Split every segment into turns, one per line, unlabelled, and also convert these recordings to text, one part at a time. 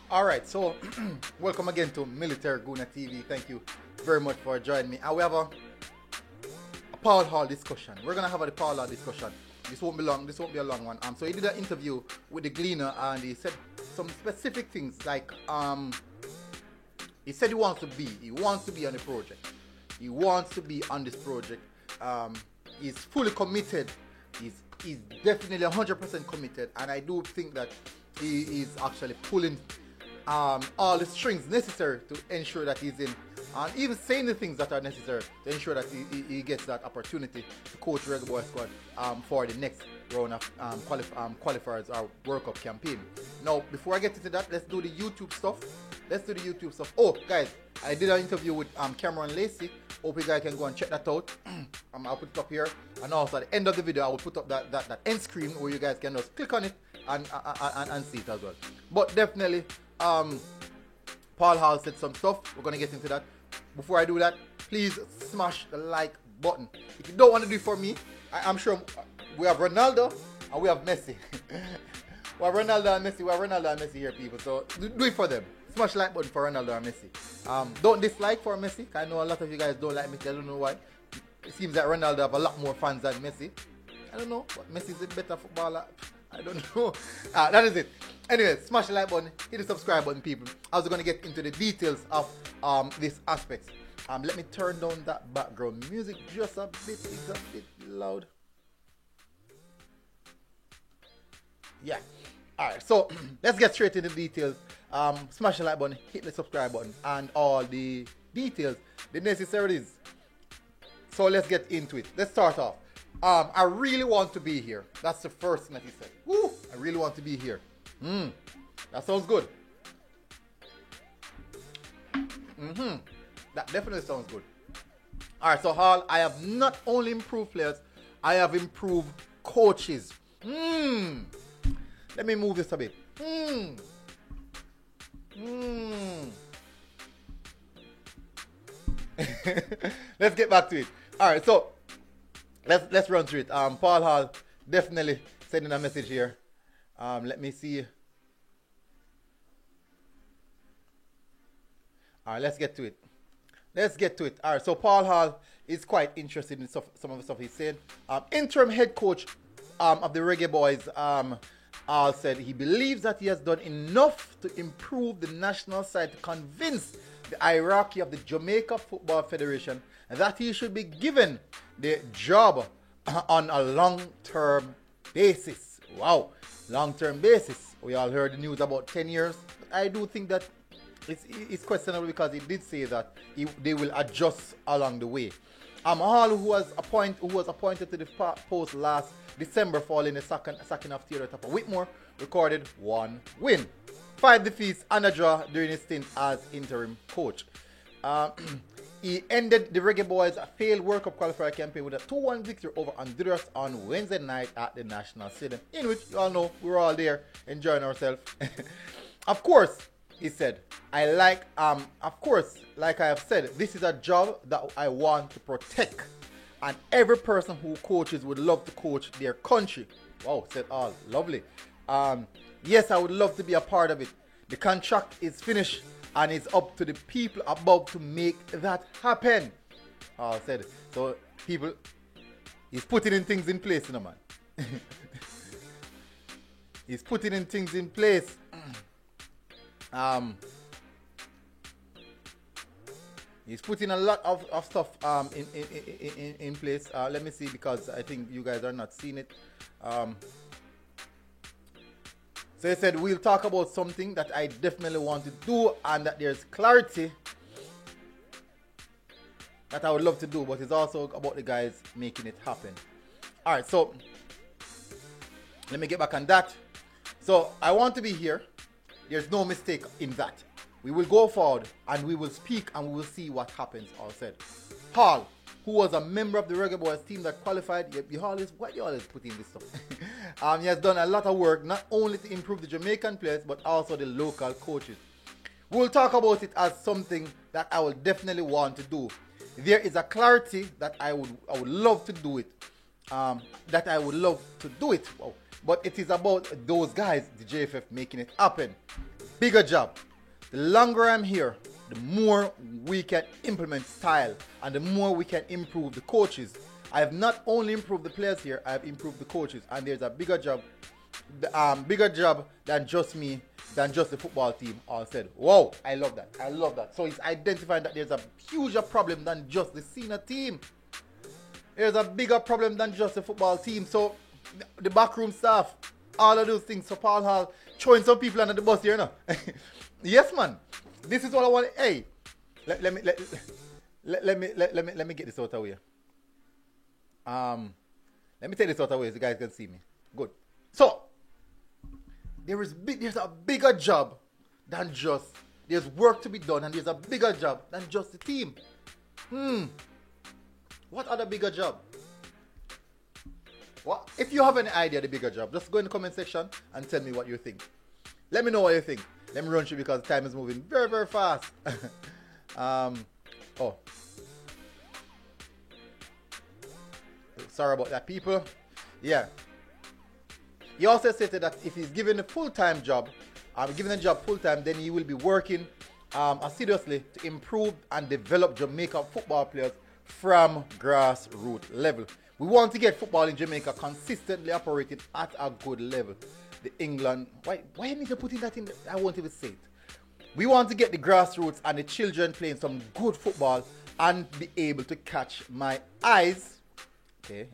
All right, so welcome again to Military Guna TV. Thank you very much for joining me. And we have a Paul Hall discussion. We're gonna have a Paul Hall discussion. This won't be long. This won't be a long one. So he did an interview with the Gleaner, and he said some specific things like he said he wants to be on the project. He wants to be on this project. He's fully committed. He's definitely 100% committed, and I do think that he is actually pulling all the strings necessary to ensure that he's in, and even saying the things that are necessary to ensure that he gets that opportunity to coach Reggae Boy Squad for the next round of qualifiers or World Cup campaign. Now, before I get into that, let's do the YouTube stuff. Oh, guys, I did an interview with Cameron Lacey. Hope you guys can go and check that out. I'll put it up here, and also at the end of the video, I will put up that end screen where you guys can just click on it and see it as well. But definitely, Paul Hall said some stuff. We're gonna get into that. Before I do that, please smash the like button. If you don't want to do it for me, I'm sure we have Ronaldo and we have Messi. We have Ronaldo and Messi here, people. So do it for them. Smash the like button for Ronaldo and Messi. Don't dislike for Messi. I know a lot of you guys don't like Messi. I don't know why. It seems that Ronaldo have a lot more fans than Messi. I don't know, but Messi is a better footballer. I don't know. That is it. Anyway, smash the like button, hit the subscribe button, people. I was going to get into the details of this aspect. Let me turn down that background music just a bit. It's a bit loud. Yeah. Alright, so let's get straight into the details. Smash the like button, hit the subscribe button, and all the details, the necessaries. So let's get into it. Let's start off. I really want to be here. That's the first thing that he said. Woo! I really want to be here. That sounds good. That definitely sounds good. Alright, so Hall, I have not only improved players, I have improved coaches. Let me move this a bit. Let's get back to it. Alright, so let's run through it. Paul Hall definitely sending a message here. Let me see. Alright, let's get to it. Alright, so Paul Hall is quite interested in some of the stuff he's saying. Interim head coach of the Reggae Boys, Hall said he believes that he has done enough to improve the national side to convince the hierarchy of the Jamaica Football Federation that he should be given the job on a long-term basis. Wow, long-term basis. We all heard the news about 10 years. I do think that it's questionable because he did say that they will adjust along the way. Hall, who was appointed to the post last December following the sacking of Theodore Tapper Whitmore, recorded 1 win, 5 defeats and a draw during his stint as interim coach. He ended the Reggae Boys' failed World Cup qualifier campaign with a 2-1 victory over Honduras on Wednesday night at the National Stadium, in which you all know we were all there enjoying ourselves. Of course, he said, like I have said, this is a job that I want to protect, and every person who coaches would love to coach their country. Wow, said all. Lovely. Yes, I would love to be a part of it. The contract is finished, and it's up to the people above to make that happen. Said. So, people, he's putting in things in place, you know, man. He's putting in things in place. He's putting a lot of stuff in place. Let me see, because I think you guys are not seeing it. So he said, we'll talk about something that I definitely want to do and that there's clarity that I would love to do, but it's also about the guys making it happen. Alright, so let me get back on that. So I want to be here. There's no mistake in that. We will go forward and we will speak and we will see what happens, all said. Hall, who was a member of the Reggae Boys team that qualified, you always put in this stuff. He has done a lot of work, not only to improve the Jamaican players, but also the local coaches. We'll talk about it as something that I will definitely want to do. There is a clarity that I would love to do it. Wow. But it is about those guys, the JFF, making it happen. bigger job. The longer I'm here, the more we can implement style and the more we can improve the coaches. I have not only improved the players here, I have improved the coaches, and there's a bigger job, than just me, than just the football team. All said, wow, I love that. I love that. So it's identifying that there's a huger problem than just the senior team. There's a bigger problem than just the football team. So the backroom staff, all of those things. So Paul Hall throwing some people under the bus here now. Yes, man. This is what I want. Hey, let me get this out of the way. Let me take this out of the way so you guys can see me. Good. So there's a bigger job than just, there's work to be done, and there's a bigger job than just the team. What other bigger job? What? If you have any idea of the bigger job, just go in the comment section and tell me what you think. Let me know what you think. Let me run through because time is moving very, very fast. Sorry about that, people. Yeah. He also stated that if he's given a full-time job, given a job full-time, then he will be working assiduously to improve and develop Jamaica football players from grassroots level. We want to get football in Jamaica consistently operating at a good level. The England, why you need to put in that in? I won't even say it. We want to get the grassroots and the children playing some good football and be able to catch my eyes. Okay.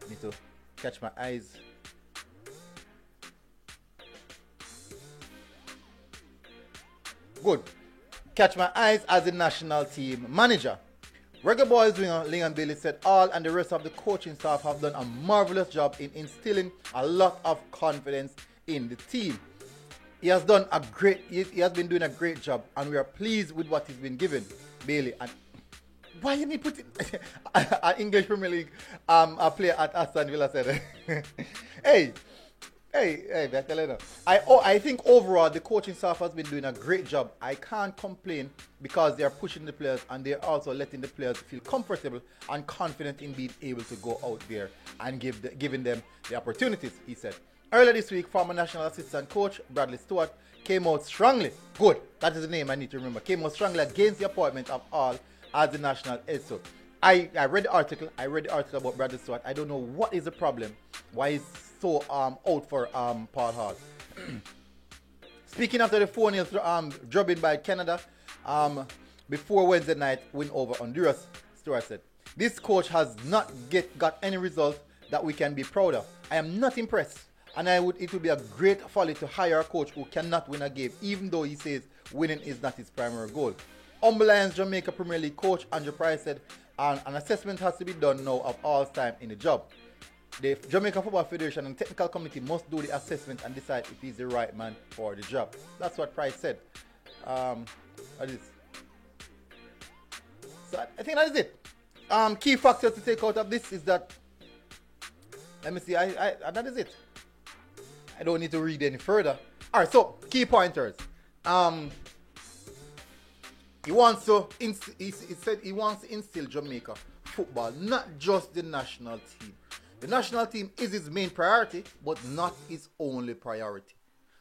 Need to catch my eyes. Good. Catch my eyes as the national team manager. Reggae Boys winger Leon Bailey said all and the rest of the coaching staff have done a marvelous job in instilling a lot of confidence in the team. He has been doing a great job, and we are pleased with what he's been given. Bailey, and why you need put it an English Premier League a player at Aston Villa said hey, I tell you now. I think overall the coaching staff has been doing a great job. I can't complain because they are pushing the players and they're also letting the players feel comfortable and confident in being able to go out there and giving them the opportunities, he said. Earlier this week, former national assistant coach Bradley Stewart came out strongly. Good, that is the name I need to remember. Came out strongly against the appointment of All as the national head coach. I read the article. About Bradley Stewart. I don't know what is the problem. Why he's so out for Paul Hall. Speaking after the 4-0 drubbing by Canada before Wednesday night win over Honduras, Stewart said, "This coach has not got any result that we can be proud of. I am not impressed, and it would be a great folly to hire a coach who cannot win a game, even though he says winning is not his primary goal." Humble Lions Jamaica Premier League coach Andrew Price said an assessment has to be done now of all time in the job. The Jamaica Football Federation and Technical Committee must do the assessment and decide if he's the right man for the job. That's what Price said. So I think that is it. Key factor to take out of this is that, let me see, that is it. I don't need to read any further. Alright, so key pointers. He said he wants to instill Jamaica football, not just the national team. The national team is his main priority, but not his only priority.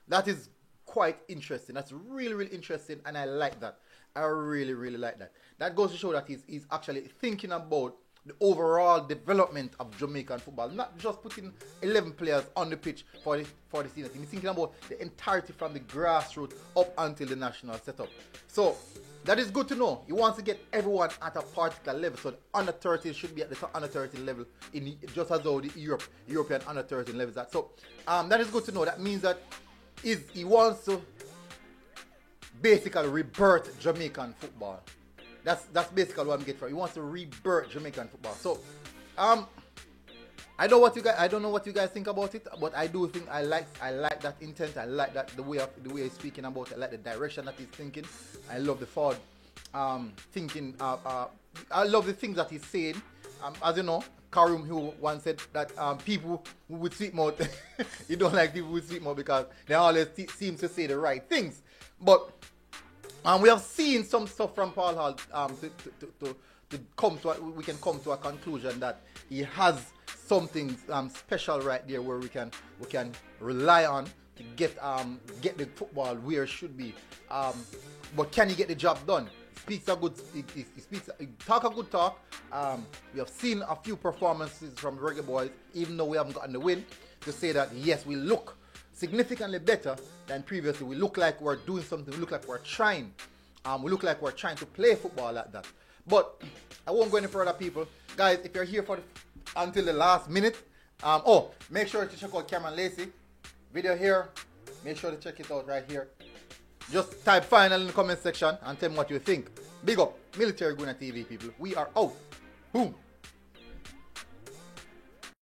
That is quite interesting. That's really, really interesting, and I like that. I really, really like that. That goes to show that he's actually thinking about the overall development of Jamaican football, not just putting 11 players on the pitch for the senior team. He's thinking about the entirety from the grassroots up until the national setup. So that is good to know. He wants to get everyone at a particular level. So the under 13 should be at the under 13 level, just as though the European under 13 level is at. So that is good to know. That means that he wants to basically rebirth Jamaican football. That's basically what I'm getting from. He wants to rebirth Jamaican football. So I don't know what you guys think about it, but I do think I like that intent. I like that the way he's speaking about it. I like the direction that he's thinking. I love the forward thinking. I love the things that he's saying. As you know, Karim, who once said that people with sweet mouth, you don't like people with sweet mouth because they always seem to say the right things. But we have seen some stuff from Paul Hall to come to we can come to a conclusion that he has something special right there where we can rely on to get the football where it should be. But can he get the job done? He talk a good talk. We have seen a few performances from the Reggae Boys, even though we haven't gotten the win, to say that yes, we look significantly better than previously. We look like we're doing something. We look like we're trying. We look like we're trying to play football like that. But I won't go any further, people. Guys, if you're here until the last minute, make sure to check out Cameron Lacey video here. Make sure to check it out right here. Just type final in the comment section and tell me what you think. Big up Military Guna TV, people. We are out. Boom.